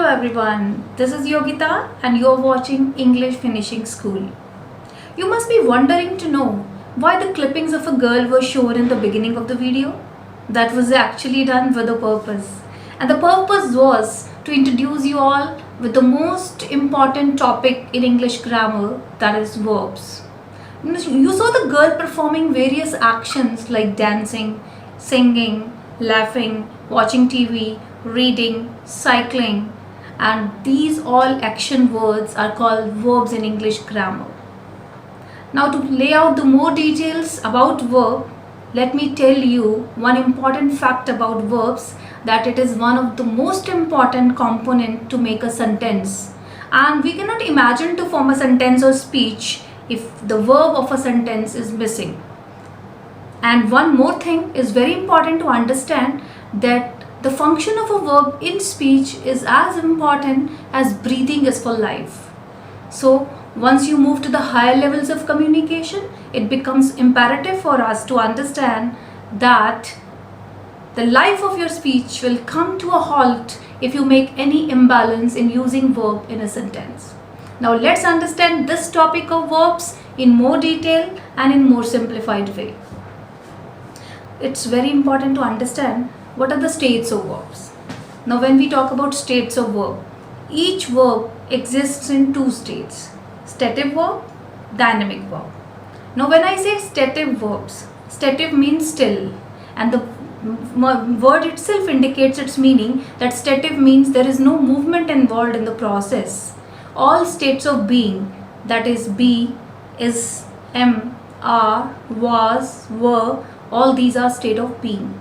everyone, this is Yogita and you're watching English Finishing School. You must be wondering to know why the clippings of a girl were shown in the beginning of the video. That was actually done with a purpose. And the purpose was to introduce you all with the most important topic in English grammar, that is verbs. You saw the girl performing various actions like dancing, singing, laughing, watching TV, reading, cycling, and these all action words are called verbs in English grammar. Now to lay out the more details about verb, let me tell you one important fact about verbs, that it is one of the most important component to make a sentence. And we cannot imagine to form a sentence or speech if the verb of a sentence is missing. And one more thing is very important to understand, that the function of a verb in speech is as important as breathing is for life. So once you move to the higher levels of communication, it becomes imperative for us to understand that the life of your speech will come to a halt if you make any imbalance in using verb in a sentence. Now let's understand this topic of verbs in more detail and in more simplified way. It's very important to understand what are the states of verbs. Now when we talk about states of verb, each verb exists in two states: stative verb, dynamic verb. Now when I say stative verbs, stative means still, and the word itself indicates its meaning, that stative means there is no movement involved in the process. All states of being, that is be, is, am, are, was, were, all these are state of being.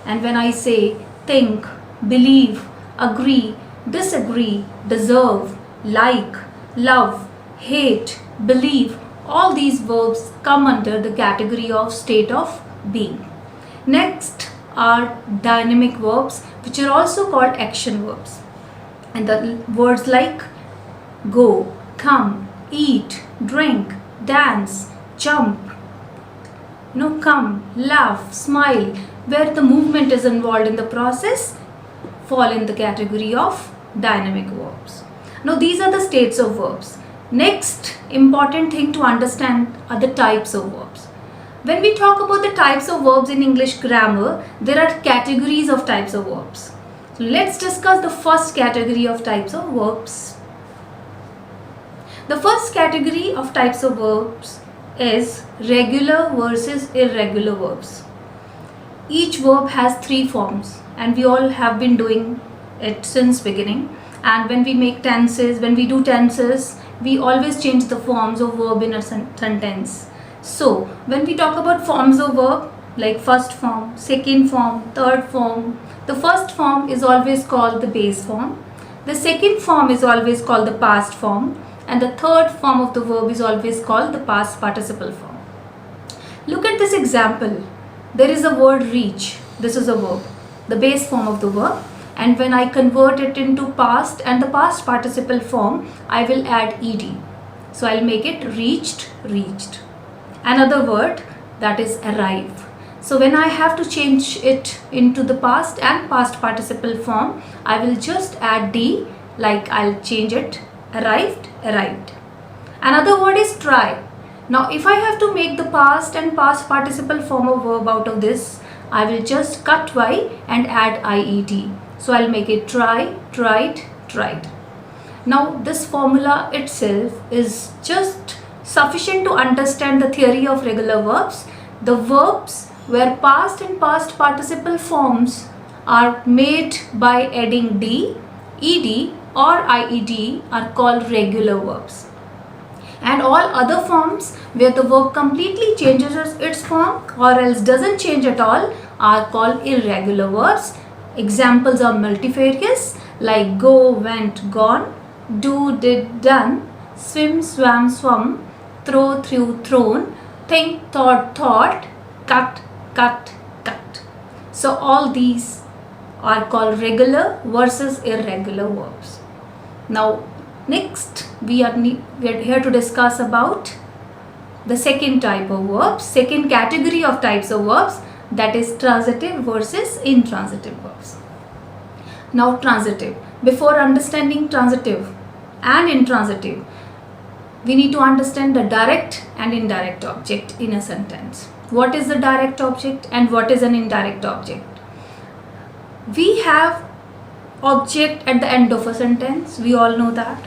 And when I say think, believe, agree, disagree, deserve, like, love, hate, believe, all these verbs come under the category of state of being. Next are dynamic verbs, which are also called action verbs. And the words like go, come, eat, drink, dance, jump, come, laugh, smile, where the movement is involved in the process, fall in the category of dynamic verbs. Now these are the states of verbs. Next important thing to understand are the types of verbs. When we talk about the types of verbs in English grammar, there are categories of types of verbs. So let's discuss the first category of types of verbs. The first category of types of verbs is regular versus irregular verbs. Each verb has three forms, and we all have been doing it since beginning. And when we make tenses, when we do tenses, we always change the forms of verb in a sentence. So when we talk about forms of verb, like first form, second form, third form, the first form is always called the base form. The second form is always called the past form. And the third form of the verb is always called the past participle form. Look at this example. There is a word reach. This is a verb, the base form of the verb. And when I convert it into past and the past participle form, I will add ed. So I'll make it reached, reached. Another word, that is arrive. So when I have to change it into the past and past participle form, I will just add d, like I'll change it arrived, arrived. Another word is try. Now if I have to make the past and past participle form of verb out of this, I will just cut y and add ied. So I'll make it try, tried, tried. Now this formula itself is just sufficient to understand the theory of regular verbs. The verbs where past and past participle forms are made by adding d, ed or ied are called regular verbs. And all other forms where the verb completely changes its form or else doesn't change at all are called irregular verbs. Examples are multifarious, like go, went, gone, do, did, done, swim, swam, swum, throw, threw, thrown, think, thought, thought, cut, cut, cut. So all these are called regular versus irregular verbs. Now next we are here to discuss about the second type of verbs, second category of types of verbs, that is transitive versus intransitive verbs. Now transitive. Before understanding transitive and intransitive, we need to understand the direct and indirect object in a sentence. What is the direct object and what is an indirect object? We have object at the end of a sentence, we all know that.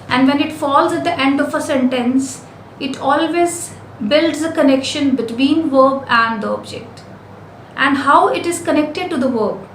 And when it falls at the end of a sentence, it always builds a connection between verb and the object. And how it is connected to the verb,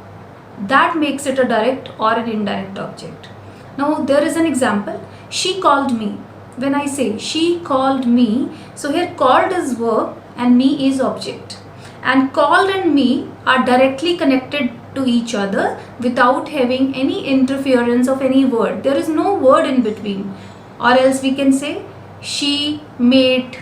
that makes it a direct or an indirect object. Now there is an example. She called me. When I say she called me, so here called is verb and me is object. And called and me are directly connected to each other without having any interference of any word. There is no word in between. Or else we can say she made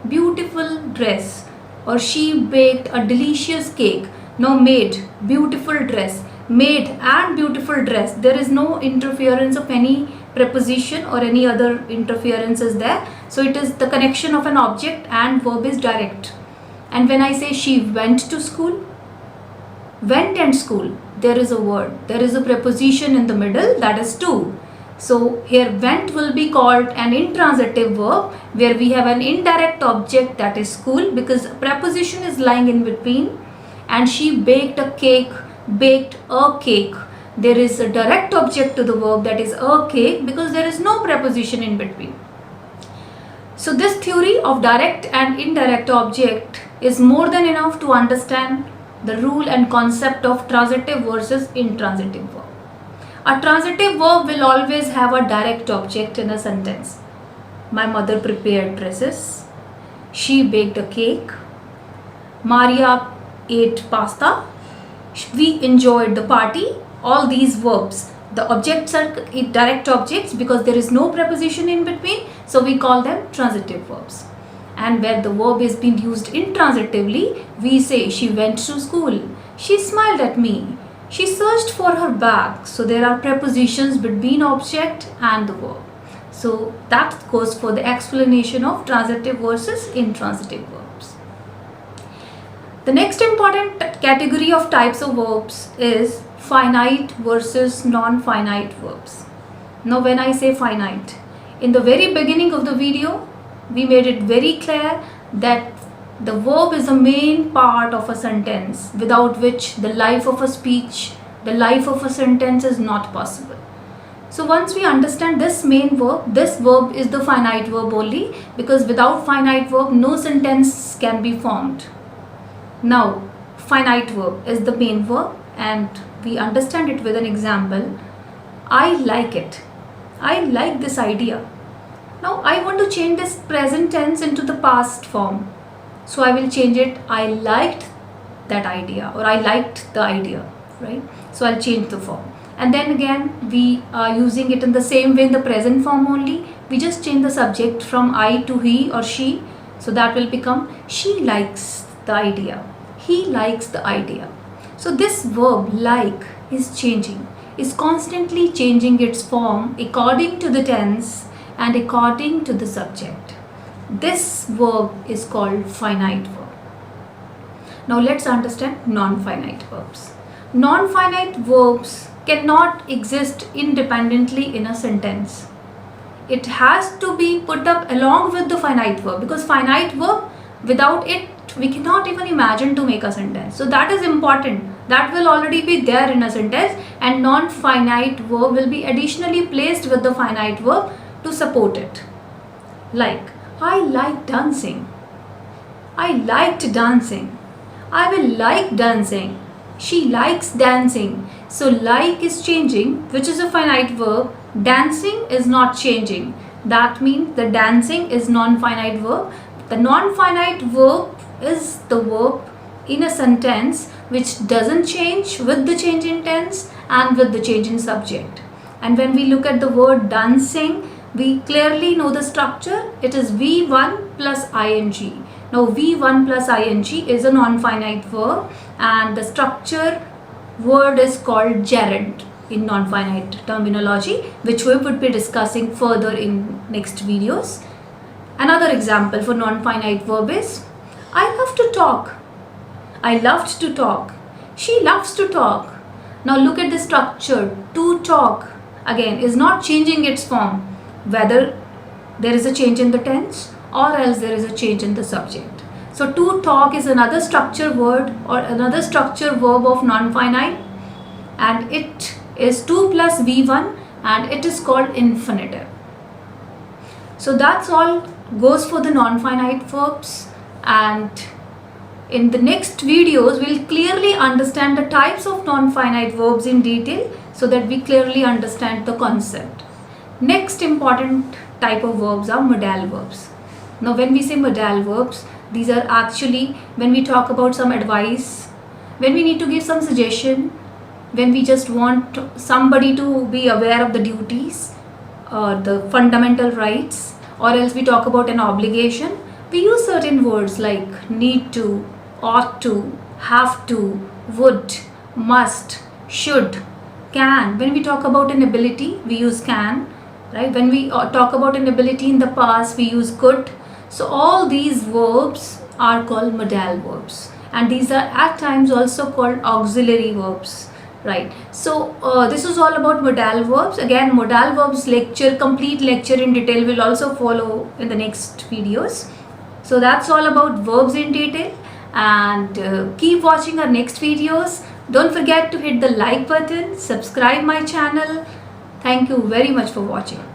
beautiful dress, or she baked a delicious cake. Now made, beautiful dress, made and beautiful dress. There is no interference of any preposition or any other interference is there. So it is the connection of an object and verb is direct. And when I say she went to school, went and school, there is a word, there is a preposition in the middle, that is to. So here went will be called an intransitive verb where we have an indirect object, that is school, because preposition is lying in between. And she baked a cake, baked a cake. There is a direct object to the verb, that is a cake, because there is no preposition in between. So this theory of direct and indirect object is more than enough to understand the rule and concept of transitive versus intransitive verb. A transitive verb will always have a direct object in a sentence. My mother prepared dresses. She baked a cake. Maria ate pasta. We enjoyed the party. All these verbs, the objects are direct objects because there is no preposition in between, so we call them transitive verbs. And where the verb is being used intransitively, we say she went to school, she smiled at me, she searched for her bag. So there are prepositions between object and the verb. So that goes for the explanation of transitive versus intransitive verbs. The next important category of types of verbs is finite versus non-finite verbs. Now when I say finite, in the very beginning of the video, we made it very clear that the verb is a main part of a sentence without which the life of a speech, the life of a sentence is not possible. So once we understand this main verb, this verb is the finite verb only, because without finite verb no sentence can be formed. Now finite verb is the main verb and we understand it with an example. I like it. I like this idea. Now I want to change this present tense into the past form. So I will change it, I liked that idea, or I liked the idea, right? So I'll change the form. And then again we are using it in the same way in the present form only. We just change the subject from I to he or she. So that will become she likes the idea. He likes the idea. So this verb like is changing, is constantly changing its form according to the tense and according to the subject. This verb is called finite verb. Now let's understand non-finite verbs. Non-finite verbs cannot exist independently in a sentence. It has to be put up along with the finite verb, because finite verb, without it we cannot even imagine to make a sentence. So that is important. That will already be there in a sentence, and non-finite verb will be additionally placed with the finite verb to support it. Like, I like dancing. I liked dancing. I will like dancing. She likes dancing. So like is changing, which is a finite verb. Dancing is not changing. That means the dancing is non-finite verb. The non-finite verb is the verb in a sentence which doesn't change with the change in tense and with the change in subject. And when we look at the word dancing, we clearly know the structure. It is V1 plus ing. Now V1 plus ing is a non-finite verb, and the structure word is called gerund in non-finite terminology, which we would be discussing further in next videos. Another example for non-finite verb is I love to talk. I loved to talk. She loves to talk. Now look at the structure. To talk again is not changing its form, whether there is a change in the tense or else there is a change in the subject. So to talk is another structure word or another structure verb of non-finite, and it is 2 plus V1 and it is called infinitive. So that's all goes for the non-finite verbs, and in the next videos we'll clearly understand the types of non-finite verbs in detail so that we clearly understand the concept. Next important type of verbs are modal verbs. Now when we say modal verbs, these are actually when we talk about some advice, when we need to give some suggestion, when we just want somebody to be aware of the duties, the fundamental rights, or else we talk about an obligation. We use certain words like need to, ought to, have to, would, must, should, can. When we talk about an ability, we use can, right? When we talk about an ability in the past, we use could. So all these verbs are called modal verbs, and these are at times also called auxiliary verbs, right? So this is all about modal verbs. Again, modal verbs lecture, complete lecture in detail will also follow in the next videos. So that's all about verbs in detail, and keep watching our next videos. Don't forget to hit the like button, subscribe my channel. Thank you very much for watching.